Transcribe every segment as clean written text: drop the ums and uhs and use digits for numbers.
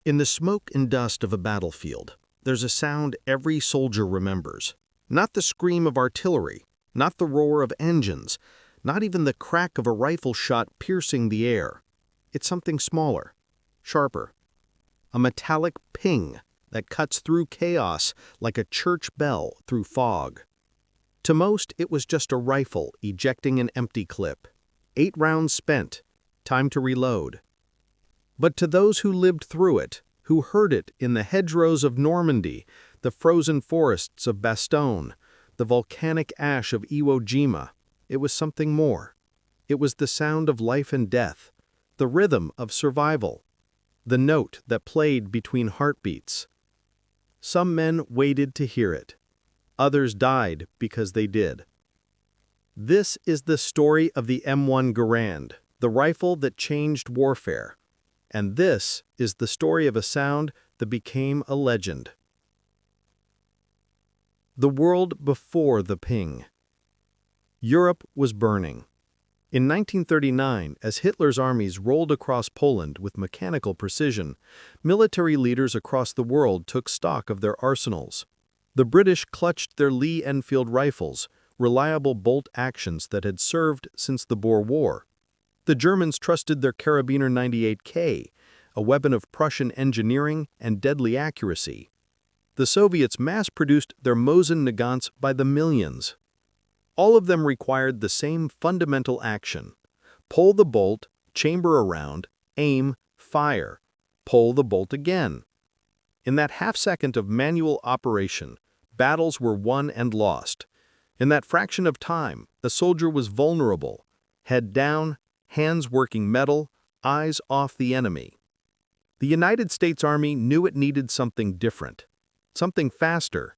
In the smoke and dust of a battlefield, there's a sound every soldier remembers. Not the scream of artillery, not the roar of engines, not even the crack of a rifle shot piercing the air. It's something smaller, sharper. A metallic ping that cuts through chaos like a church bell through fog. To most, it was just a rifle ejecting an empty clip. 8 rounds spent, time to reload. But to those who lived through it, who heard it in the hedgerows of Normandy, the frozen forests of Bastogne, the volcanic ash of Iwo Jima, it was something more. It was the sound of life and death, the rhythm of survival, the note that played between heartbeats. Some men waited to hear it. Others died because they did. This is the story of the M1 Garand, the rifle that changed warfare. And this is the story of a sound that became a legend. The world before the ping. Europe was burning. In 1939, as Hitler's armies rolled across Poland with mechanical precision, military leaders across the world took stock of their arsenals. The British clutched their Lee Enfield rifles, reliable bolt actions that had served since the Boer War. The Germans trusted their Karabiner 98K, a weapon of Prussian engineering and deadly accuracy. The Soviets mass-produced their Mosin Nagants by the millions. All of them required the same fundamental action. Pull the bolt, chamber around, aim, fire. Pull the bolt again. In that half-second of manual operation, battles were won and lost. In that fraction of time, the soldier was vulnerable, head down, hands working metal, eyes off the enemy. The United States Army knew it needed something different, something faster.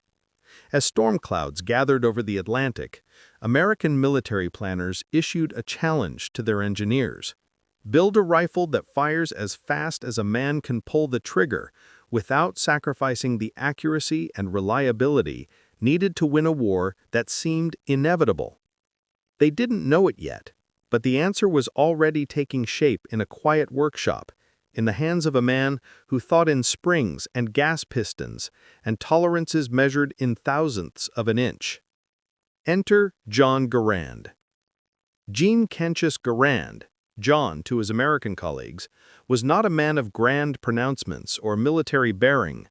As storm clouds gathered over the Atlantic, American military planners issued a challenge to their engineers. Build a rifle that fires as fast as a man can pull the trigger without sacrificing the accuracy and reliability needed to win a war that seemed inevitable. They didn't know it yet, but the answer was already taking shape in a quiet workshop, in the hands of a man who thought in springs and gas pistons and tolerances measured in thousandths of an inch. Enter John Garand. Jean Cantius Garand, John to his American colleagues, was not a man of grand pronouncements or military bearing.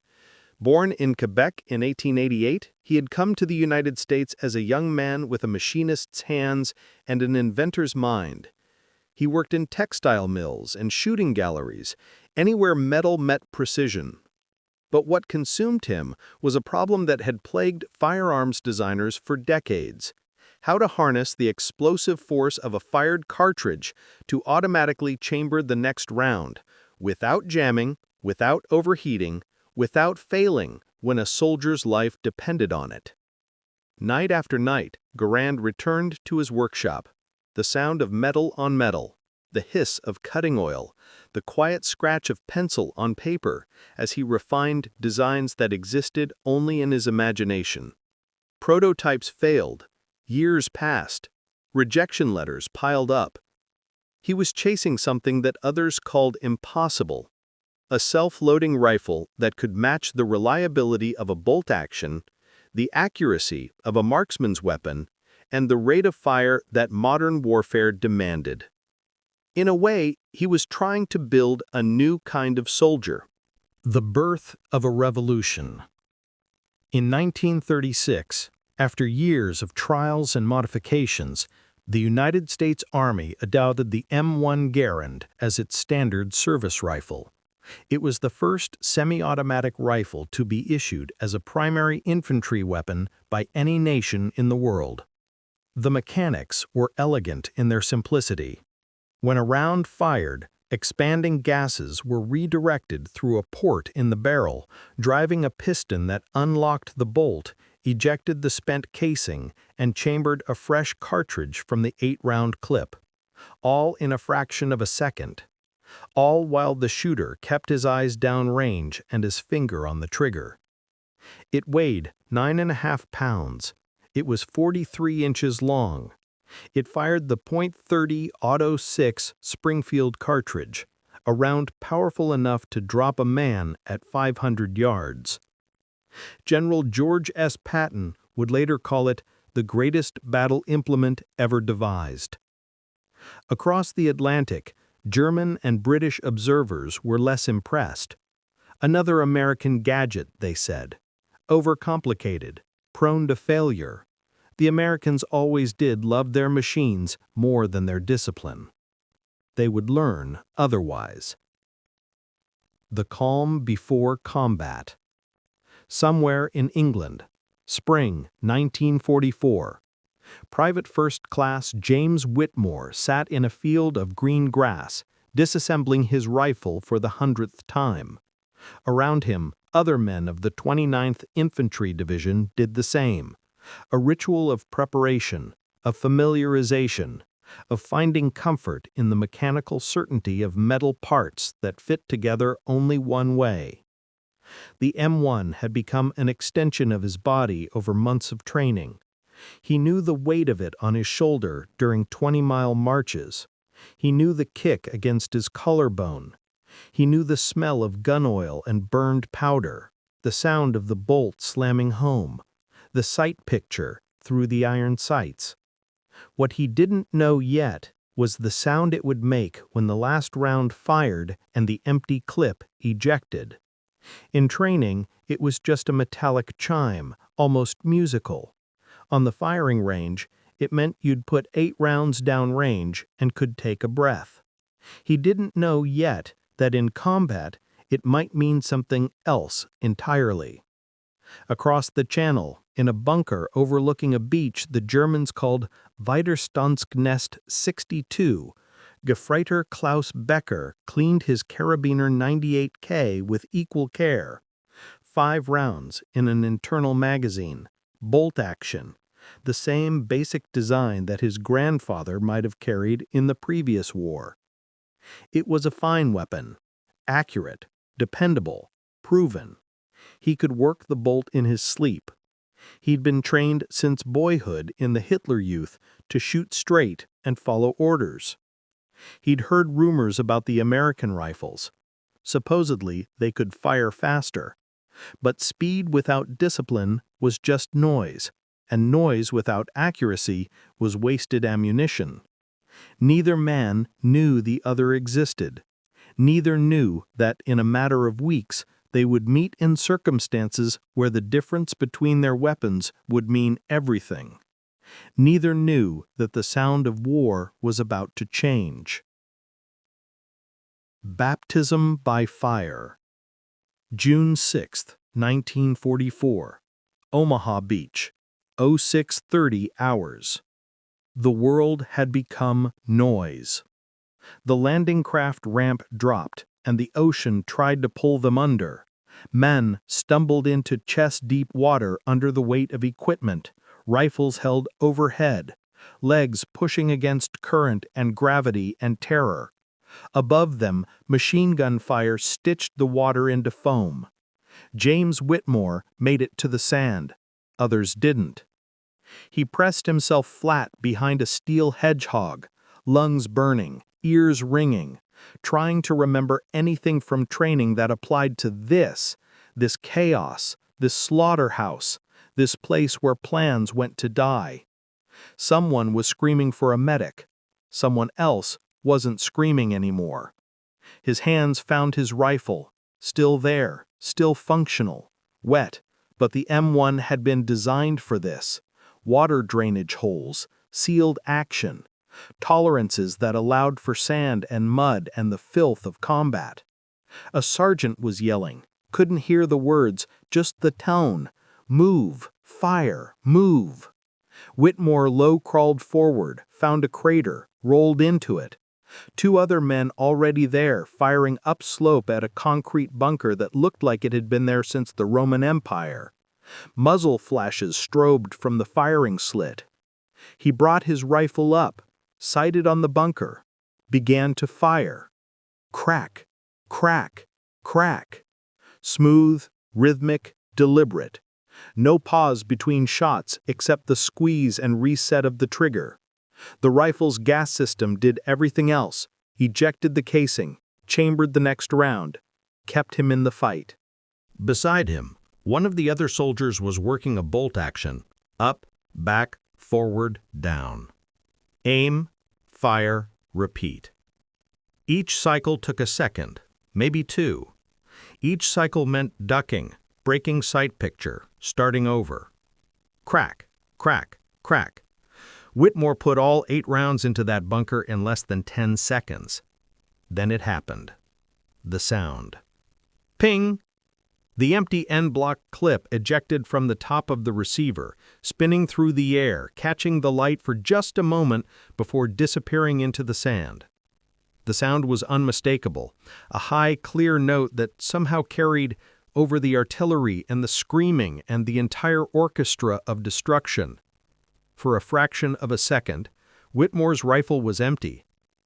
Born in Quebec in 1888, he had come to the United States as a young man with a machinist's hands and an inventor's mind. He worked in textile mills and shooting galleries, anywhere metal met precision. But what consumed him was a problem that had plagued firearms designers for decades: how to harness the explosive force of a fired cartridge to automatically chamber the next round, without jamming, without overheating, without failing when a soldier's life depended on it. Night after night, Garand returned to his workshop. The sound of metal on metal, the hiss of cutting oil, the quiet scratch of pencil on paper as he refined designs that existed only in his imagination. Prototypes failed, years passed, rejection letters piled up. He was chasing something that others called impossible. A self-loading rifle that could match the reliability of a bolt action, the accuracy of a marksman's weapon, and the rate of fire that modern warfare demanded. In a way, he was trying to build a new kind of soldier. The birth of a revolution. In 1936, after years of trials and modifications, the United States Army adopted the M1 Garand as its standard service rifle. It was the first semi-automatic rifle to be issued as a primary infantry weapon by any nation in the world. The mechanics were elegant in their simplicity. When a round fired, expanding gases were redirected through a port in the barrel, driving a piston that unlocked the bolt, ejected the spent casing, and chambered a fresh cartridge from the 8-round clip, all in a fraction of a second. All while the shooter kept his eyes downrange and his finger on the trigger. It weighed 9.5 pounds. It was 43 inches long. It fired the .30 Auto 6 Springfield cartridge, a round powerful enough to drop a man at 500 yards. General George S. Patton would later call it the greatest battle implement ever devised. Across the Atlantic, German and British observers were less impressed. Another American gadget, they said. Overcomplicated, prone to failure. The Americans always did love their machines more than their discipline. They would learn otherwise. The calm before combat. Somewhere in England, spring 1944, Private First Class James Whitmore sat in a field of green grass, disassembling his rifle for the 100th time. Around him, other men of the 29th Infantry Division did the same. A ritual of preparation, of familiarization, of finding comfort in the mechanical certainty of metal parts that fit together only one way. The M1 had become an extension of his body over months of training. He knew the weight of it on his shoulder during 20-mile marches. He knew the kick against his collarbone. He knew the smell of gun oil and burned powder, the sound of the bolt slamming home, the sight picture through the iron sights. What he didn't know yet was the sound it would make when the last round fired and the empty clip ejected. In training, it was just a metallic chime, almost musical. On the firing range, it meant you'd put 8 rounds down range and could take a breath. He didn't know yet that in combat, it might mean something else entirely. Across the channel, in a bunker overlooking a beach the Germans called Widerstandsnest 62, Gefreiter Klaus Becker cleaned his Karabiner 98K with equal care. 5 rounds in an internal magazine, bolt action, the same basic design that his grandfather might have carried in the previous war. It was a fine weapon, accurate, dependable, proven. He could work the bolt in his sleep. He'd been trained since boyhood in the Hitler Youth to shoot straight and follow orders. He'd heard rumors about the American rifles. Supposedly, they could fire faster. But speed without discipline was just noise, and noise without accuracy was wasted ammunition. Neither man knew the other existed. Neither knew that in a matter of weeks they would meet in circumstances where the difference between their weapons would mean everything. Neither knew that the sound of war was about to change. Baptism by Fire. June 6, 1944. Omaha Beach. 06:30 hours. The world had become noise. The landing craft ramp dropped, and the ocean tried to pull them under. Men stumbled into chest-deep water under the weight of equipment, rifles held overhead, legs pushing against current and gravity and terror. Above them, machine gun fire stitched the water into foam. James Whitmore made it to the sand. Others didn't. He pressed himself flat behind a steel hedgehog, lungs burning, ears ringing, trying to remember anything from training that applied to this chaos, this slaughterhouse, this place where plans went to die. Someone was screaming for a medic. Someone else wasn't screaming anymore. His hands found his rifle, still there, still functional, wet, but the M1 had been designed for this. Water drainage holes, sealed action, tolerances that allowed for sand and mud and the filth of combat. A sergeant was yelling, couldn't hear the words, just the tone. Move, fire, move. Whitmore low-crawled forward, found a crater, rolled into it. 2 other men already there, firing upslope at a concrete bunker that looked like it had been there since the Roman Empire. Muzzle flashes strobed from the firing slit. He brought his rifle up, sighted on the bunker, began to fire. Crack, crack, crack. Smooth, rhythmic, deliberate. No pause between shots except the squeeze and reset of the trigger. The rifle's gas system did everything else, ejected the casing, chambered the next round, kept him in the fight. Beside him, one of the other soldiers was working a bolt action: up, back, forward, down. Aim, fire, repeat. Each cycle took a second, maybe two. Each cycle meant ducking, breaking sight picture, starting over. Crack, crack, crack. Whitmore put all 8 rounds into that bunker in less than 10 seconds. Then it happened. The sound. Ping! The empty end-block clip ejected from the top of the receiver, spinning through the air, catching the light for just a moment before disappearing into the sand. The sound was unmistakable, a high, clear note that somehow carried over the artillery and the screaming and the entire orchestra of destruction. For a fraction of a second, Whitmore's rifle was empty.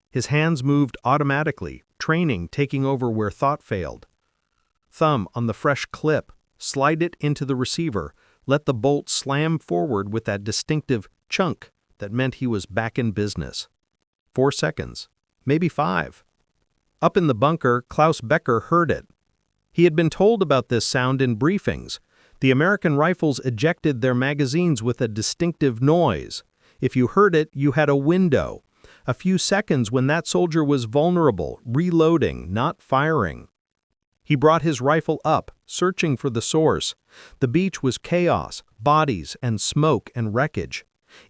His hands moved automatically, training taking over where thought failed. Thumb on the fresh clip, slide it into the receiver, let the bolt slam forward with that distinctive chunk that meant he was back in business. 4 seconds, maybe 5. Up in the bunker, Klaus Becker heard it. He had been told about this sound in briefings. The American rifles ejected their magazines with a distinctive noise. If you heard it, you had a window. A few seconds when that soldier was vulnerable, reloading, not firing. He brought his rifle up, searching for the source. The beach was chaos, bodies and smoke and wreckage.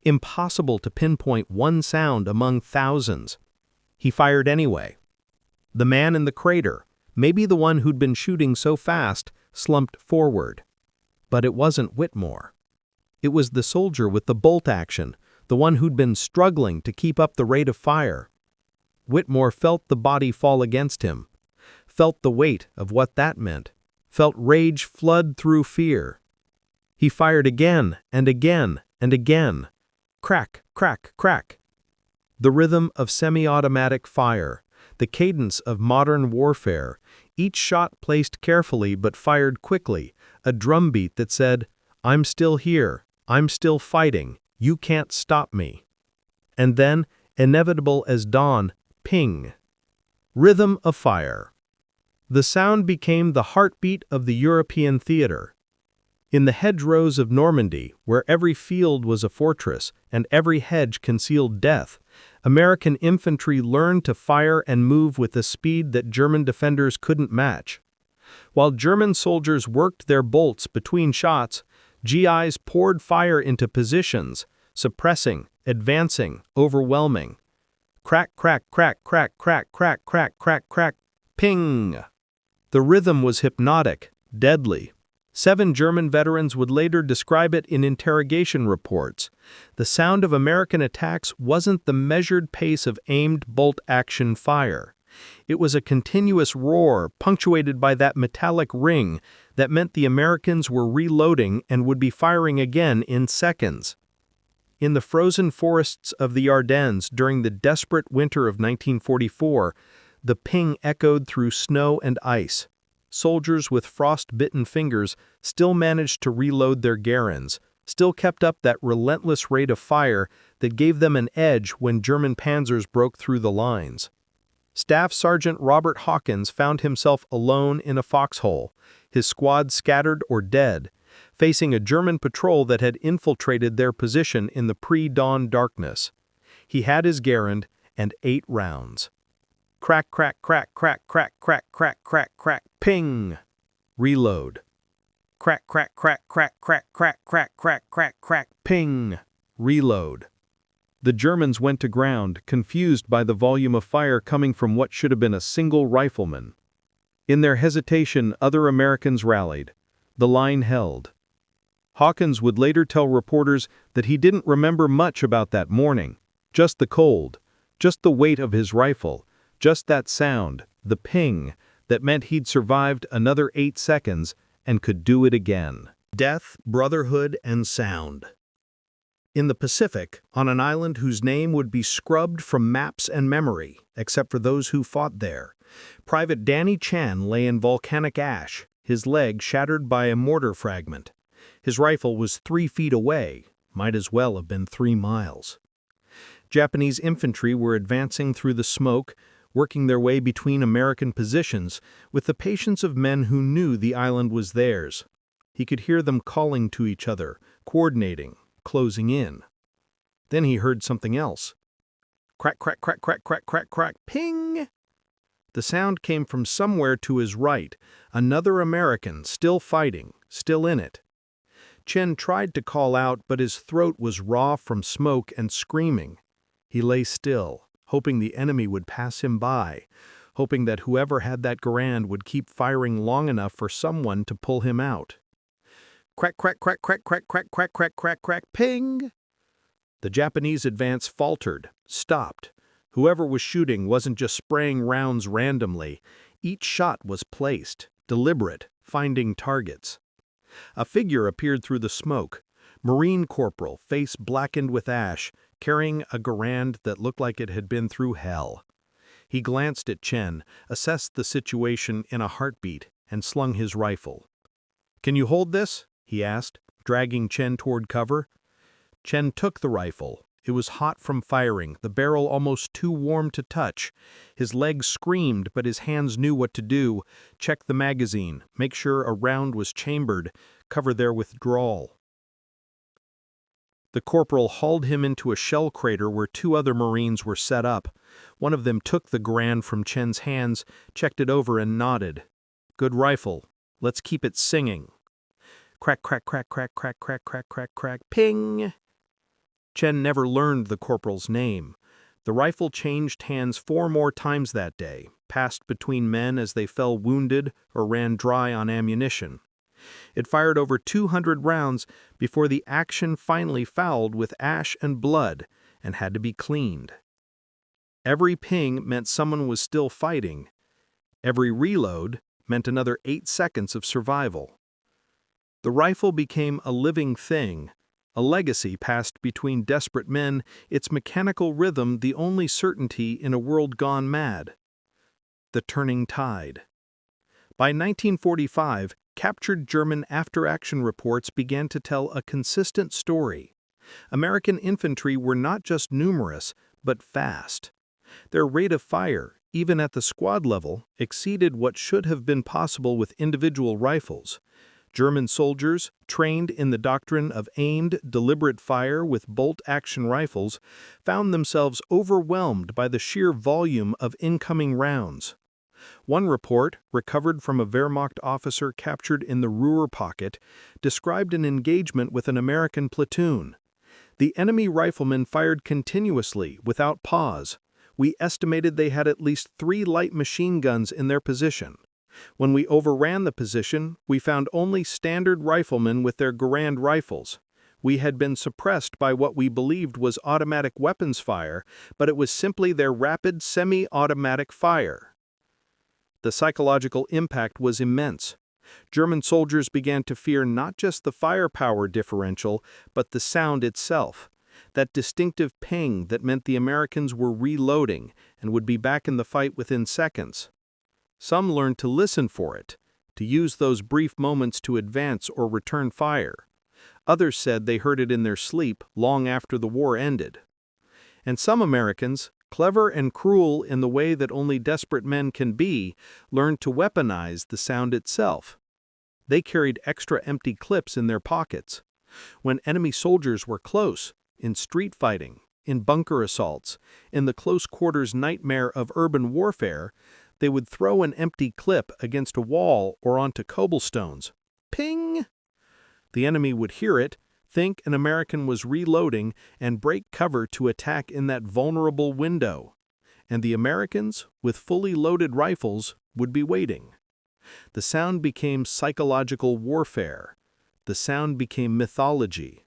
Impossible to pinpoint one sound among thousands. He fired anyway. The man in the crater, maybe the one who'd been shooting so fast, slumped forward. But it wasn't Whitmore. It was the soldier with the bolt action, the one who'd been struggling to keep up the rate of fire. Whitmore felt the body fall against him, felt the weight of what that meant, felt rage flood through fear. He fired again and again and again. Crack, crack, crack. The rhythm of semi-automatic fire, the cadence of modern warfare, each shot placed carefully but fired quickly, a drumbeat that said, "I'm still here, I'm still fighting, you can't stop me." And then, inevitable as dawn, ping. Rhythm of fire. The sound became the heartbeat of the European theater. In the hedgerows of Normandy, where every field was a fortress and every hedge concealed death, American infantry learned to fire and move with a speed that German defenders couldn't match. While German soldiers worked their bolts between shots, GIs poured fire into positions, suppressing, advancing, overwhelming. Crack, crack, crack, crack, crack, crack, crack, crack, crack, ping. The rhythm was hypnotic, deadly. 7 German veterans would later describe it in interrogation reports. The sound of American attacks wasn't the measured pace of aimed bolt-action fire. It was a continuous roar punctuated by that metallic ring that meant the Americans were reloading and would be firing again in seconds. In the frozen forests of the Ardennes during the desperate winter of 1944, the ping echoed through snow and ice. Soldiers with frost-bitten fingers still managed to reload their Garands, still kept up that relentless rate of fire that gave them an edge when German panzers broke through the lines. Staff Sergeant Robert Hawkins found himself alone in a foxhole, his squad scattered or dead, facing a German patrol that had infiltrated their position in the pre-dawn darkness. He had his Garand and 8 rounds. Crack, crack, crack, crack, crack, crack, crack, crack, crack, ping. Reload. Crack, crack, crack, crack, crack, crack, crack, crack, crack, crack, ping. Reload. The Germans went to ground, confused by the volume of fire coming from what should have been a single rifleman. In their hesitation, other Americans rallied. The line held. Hawkins would later tell reporters that he didn't remember much about that morning, just the cold, just the weight of his rifle, just that sound, the ping, that meant he'd survived another 8 seconds and could do it again. Death, brotherhood, and sound. In the Pacific, on an island whose name would be scrubbed from maps and memory, except for those who fought there, Private Danny Chan lay in volcanic ash, his leg shattered by a mortar fragment. His rifle was 3 feet away, might as well have been 3 miles. Japanese infantry were advancing through the smoke working their way between American positions with the patience of men who knew the island was theirs. He could hear them calling to each other, coordinating, closing in. Then he heard something else. Crack, crack, crack, crack, crack, crack, crack, ping! The sound came from somewhere to his right, another American, still fighting, still in it. Chen tried to call out, but his throat was raw from smoke and screaming. He lay still, hoping the enemy would pass him by, hoping that whoever had that Garand would keep firing long enough for someone to pull him out. Crack, crack, crack, crack, crack, crack, crack, crack, crack, crack, ping! The Japanese advance faltered, stopped. Whoever was shooting wasn't just spraying rounds randomly. Each shot was placed, deliberate, finding targets. A figure appeared through the smoke. Marine corporal, face blackened with ash, carrying a Garand that looked like it had been through hell. He glanced at Chen, assessed the situation in a heartbeat, and slung his rifle. "Can you hold this?" he asked, dragging Chen toward cover. Chen took the rifle. It was hot from firing, the barrel almost too warm to touch. His legs screamed, but his hands knew what to do. Check the magazine, make sure a round was chambered, cover their withdrawal. The corporal hauled him into a shell crater where two other Marines were set up. One of them took the Garand from Chen's hands, checked it over and nodded. "Good rifle. Let's keep it singing." Crack, crack, crack, crack, crack, crack, crack, crack, crack, ping! Chen never learned the corporal's name. The rifle changed hands 4 more times that day, passed between men as they fell wounded or ran dry on ammunition. It fired over 200 rounds before the action finally fouled with ash and blood and had to be cleaned. Every ping meant someone was still fighting. Every reload meant another 8 seconds of survival. The rifle became a living thing, a legacy passed between desperate men, its mechanical rhythm the only certainty in a world gone mad. The turning tide. By 1945, captured German after-action reports began to tell a consistent story. American infantry were not just numerous, but fast. Their rate of fire, even at the squad level, exceeded what should have been possible with individual rifles. German soldiers, trained in the doctrine of aimed, deliberate fire with bolt-action rifles, found themselves overwhelmed by the sheer volume of incoming rounds. One report, recovered from a Wehrmacht officer captured in the Ruhr pocket, described an engagement with an American platoon. The enemy riflemen fired continuously, without pause. We estimated they had at least 3 light machine guns in their position. When we overran the position, we found only standard riflemen with their Garand rifles. We had been suppressed by what we believed was automatic weapons fire, but it was simply their rapid semi-automatic fire. The psychological impact was immense. German soldiers began to fear not just the firepower differential, but the sound itself. That distinctive ping that meant the Americans were reloading and would be back in the fight within seconds. Some learned to listen for it, to use those brief moments to advance or return fire. Others said they heard it in their sleep long after the war ended. And some Americans, clever and cruel in the way that only desperate men can be, learned to weaponize the sound itself. They carried extra empty clips in their pockets. When enemy soldiers were close, in street fighting, in bunker assaults, in the close-quarters nightmare of urban warfare, they would throw an empty clip against a wall or onto cobblestones. Ping! The enemy would hear it, think an American was reloading, and break cover to attack in that vulnerable window. And the Americans, with fully loaded rifles, would be waiting. The sound became psychological warfare. The sound became mythology.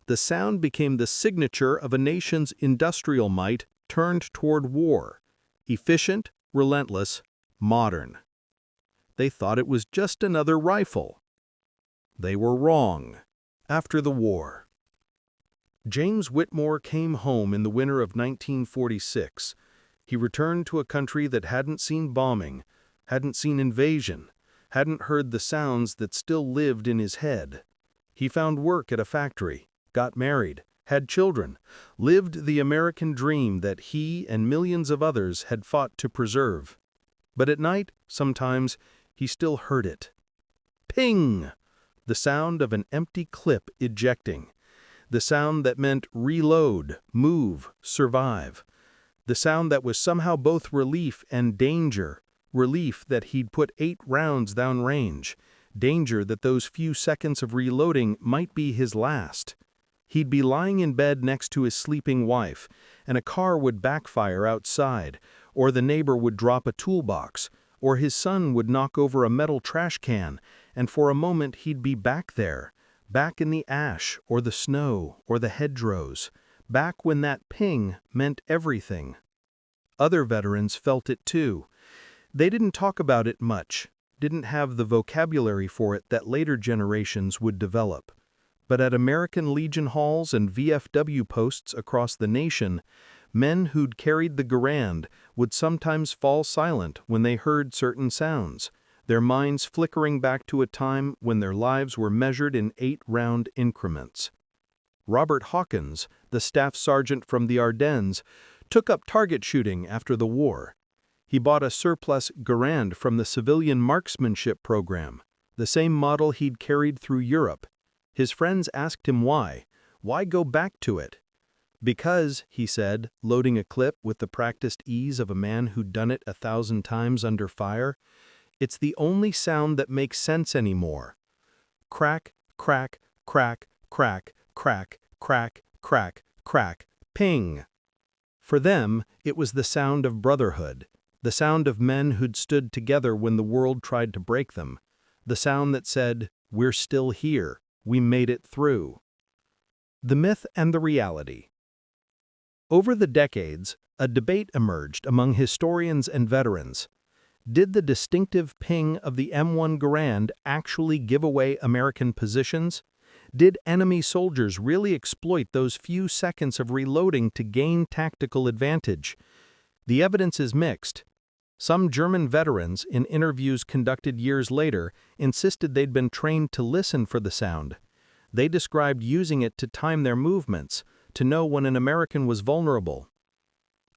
The sound became the signature of a nation's industrial might turned toward war. Efficient, relentless, modern. They thought it was just another rifle. They were wrong. After the war. James Whitmore came home in the winter of 1946. He returned to a country that hadn't seen bombing, hadn't seen invasion, hadn't heard the sounds that still lived in his head. He found work at a factory, got married, had children, lived the American dream that he and millions of others had fought to preserve. But at night, sometimes, he still heard it. Ping! The sound of an empty clip ejecting. The sound that meant reload, move, survive. The sound that was somehow both relief and danger. Relief that he'd put 8 rounds downrange. Danger that those few seconds of reloading might be his last. He'd be lying in bed next to his sleeping wife, and a car would backfire outside, or the neighbor would drop a toolbox, or his son would knock over a metal trash can, and for a moment he'd be back there, back in the ash, or the snow, or the hedgerows, back when that ping meant everything. Other veterans felt it too. They didn't talk about it much, didn't have the vocabulary for it that later generations would develop. But at American Legion halls and VFW posts across the nation, men who'd carried the Garand would sometimes fall silent when they heard certain sounds, their minds flickering back to a time when their lives were measured in 8-round increments. Robert Hawkins, the staff sergeant from the Ardennes, took up target shooting after the war. He bought a surplus Garand from the civilian marksmanship program, the same model he'd carried through Europe. His friends asked him why. Why go back to it? Because, he said, loading a clip with the practiced ease of a man who'd done it 1,000 times under fire, it's the only sound that makes sense anymore. Crack, crack, crack, crack, crack, crack, crack, crack, ping. For them, it was the sound of brotherhood, the sound of men who'd stood together when the world tried to break them, the sound that said, "We're still here. We made it through." The myth and the reality. Over the decades, a debate emerged among historians and veterans. Did the distinctive ping of the M1 Garand actually give away American positions? Did enemy soldiers really exploit those few seconds of reloading to gain tactical advantage? The evidence is mixed. Some German veterans, in interviews conducted years later, insisted they'd been trained to listen for the sound. They described using it to time their movements, to know when an American was vulnerable.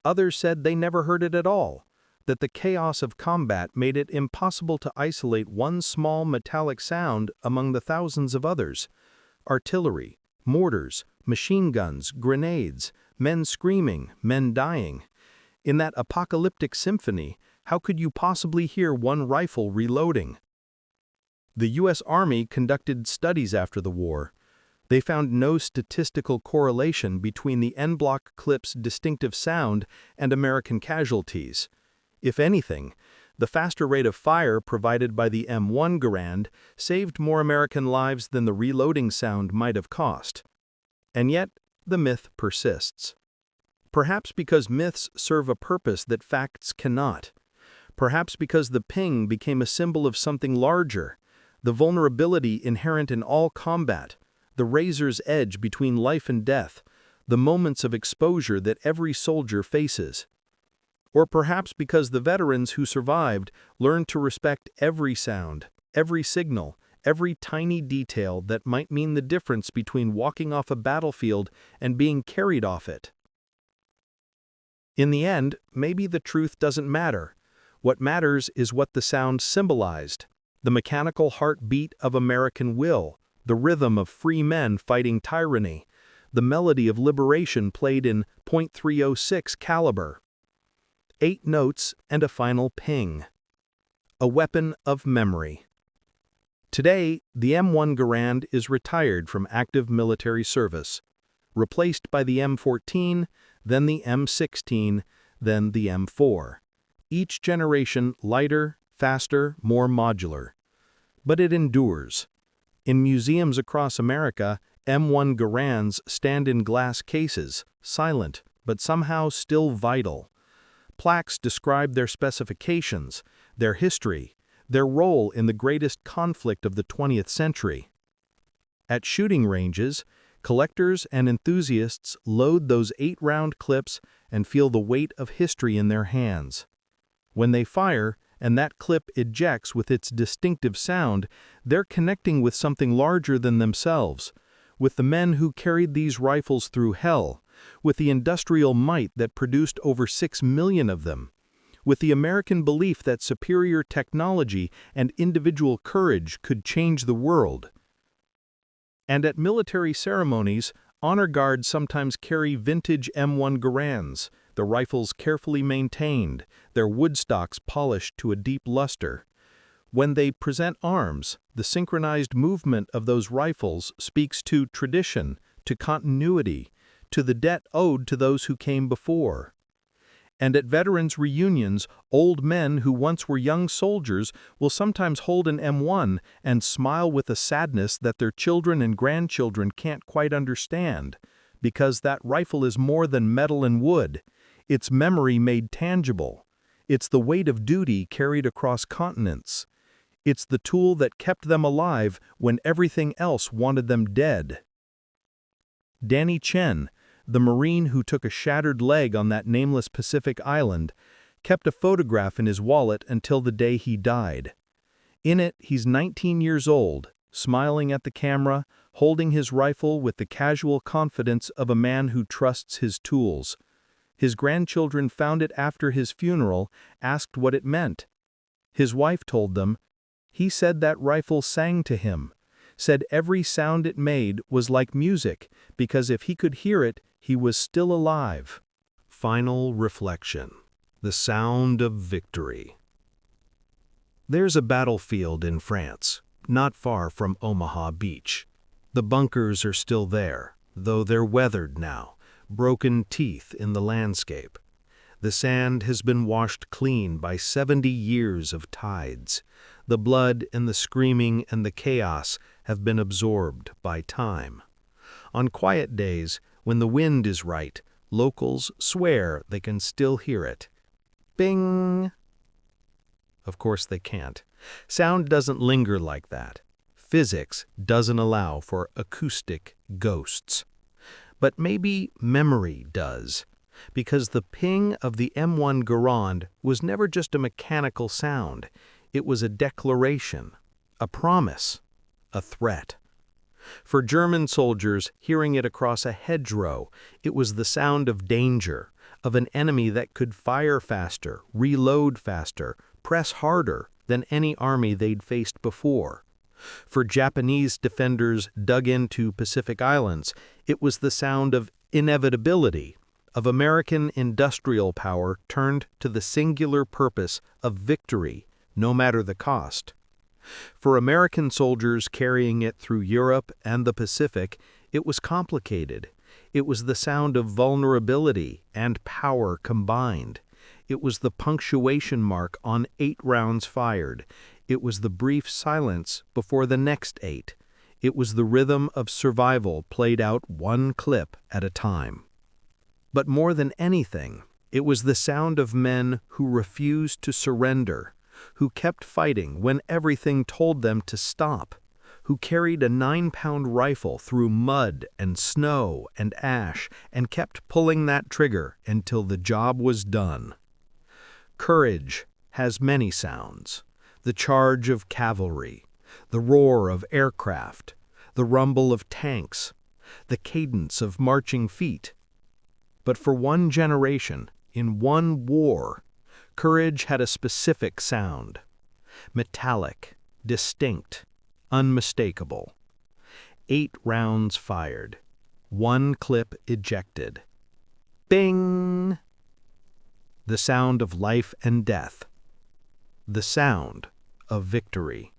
Others said they never heard it at all, that the chaos of combat made it impossible to isolate one small metallic sound among the thousands of others. Artillery, mortars, machine guns, grenades, men screaming, men dying. In that apocalyptic symphony, how could you possibly hear one rifle reloading? The U.S. Army conducted studies after the war. They found no statistical correlation between the en bloc clip's distinctive sound and American casualties. If anything, the faster rate of fire provided by the M1 Garand saved more American lives than the reloading sound might have cost. And yet, the myth persists. Perhaps because myths serve a purpose that facts cannot. Perhaps because the ping became a symbol of something larger, the vulnerability inherent in all combat, the razor's edge between life and death, the moments of exposure that every soldier faces. Or perhaps because the veterans who survived learned to respect every sound, every signal, every tiny detail that might mean the difference between walking off a battlefield and being carried off it. In the end, maybe the truth doesn't matter. What matters is what the sound symbolized, the mechanical heartbeat of American will, the rhythm of free men fighting tyranny, the melody of liberation played in .306 caliber. 8 notes and a final ping. A weapon of memory. Today, the M1 Garand is retired from active military service, replaced by the M14, then the M16, then the M4. Each generation lighter, faster, more modular. But it endures. In museums across America, M1 Garands stand in glass cases, silent, but somehow still vital. Plaques describe their specifications, their history, their role in the greatest conflict of the 20th century. At shooting ranges, collectors and enthusiasts load those 8-round clips and feel the weight of history in their hands. When they fire, and that clip ejects with its distinctive sound, they're connecting with something larger than themselves, with the men who carried these rifles through hell, with the industrial might that produced over 6 million of them, with the American belief that superior technology and individual courage could change the world. And at military ceremonies, honor guards sometimes carry vintage M1 Garands, the rifles carefully maintained, their wood stocks polished to a deep luster. When they present arms, the synchronized movement of those rifles speaks to tradition, to continuity, to the debt owed to those who came before. And at veterans' reunions, old men who once were young soldiers will sometimes hold an M1 and smile with a sadness that their children and grandchildren can't quite understand, because that rifle is more than metal and wood. It's memory made tangible. It's the weight of duty carried across continents. It's the tool that kept them alive when everything else wanted them dead. Danny Chen, the Marine who took a shattered leg on that nameless Pacific island, kept a photograph in his wallet until the day he died. In it, he's 19 years old, smiling at the camera, holding his rifle with the casual confidence of a man who trusts his tools. His grandchildren found it after his funeral, asked what it meant. His wife told them, "He said that rifle sang to him, said every sound it made was like music, because if he could hear it, he was still alive." Final reflection. The sound of victory. There's a battlefield in France, not far from Omaha Beach. The bunkers are still there, though they're weathered now, broken teeth in the landscape. The sand has been washed clean by 70 years of tides. The blood and the screaming and the chaos have been absorbed by time. On quiet days, when the wind is right, locals swear they can still hear it. Bing! Of course they can't. Sound doesn't linger like that. Physics doesn't allow for acoustic ghosts. But maybe memory does, because the ping of the M1 Garand was never just a mechanical sound. It was a declaration, a promise, a threat. For German soldiers, hearing it across a hedgerow, it was the sound of danger, of an enemy that could fire faster, reload faster, press harder than any army they'd faced before. For Japanese defenders dug into Pacific Islands, it was the sound of inevitability, of American industrial power turned to the singular purpose of victory, no matter the cost. For American soldiers carrying it through Europe and the Pacific, it was complicated. It was the sound of vulnerability and power combined. It was the punctuation mark on 8 rounds fired. It was the brief silence before the next 8. It was the rhythm of survival played out one clip at a time. But more than anything, it was the sound of men who refused to surrender, who kept fighting when everything told them to stop, who carried a 9-pound rifle through mud and snow and ash and kept pulling that trigger until the job was done. Courage has many sounds: the charge of cavalry, the roar of aircraft, the rumble of tanks, the cadence of marching feet. But for one generation, in one war, courage had a specific sound: metallic, distinct, unmistakable. 8 rounds fired, 1 clip ejected. Bing! The sound of life and death. The sound of victory.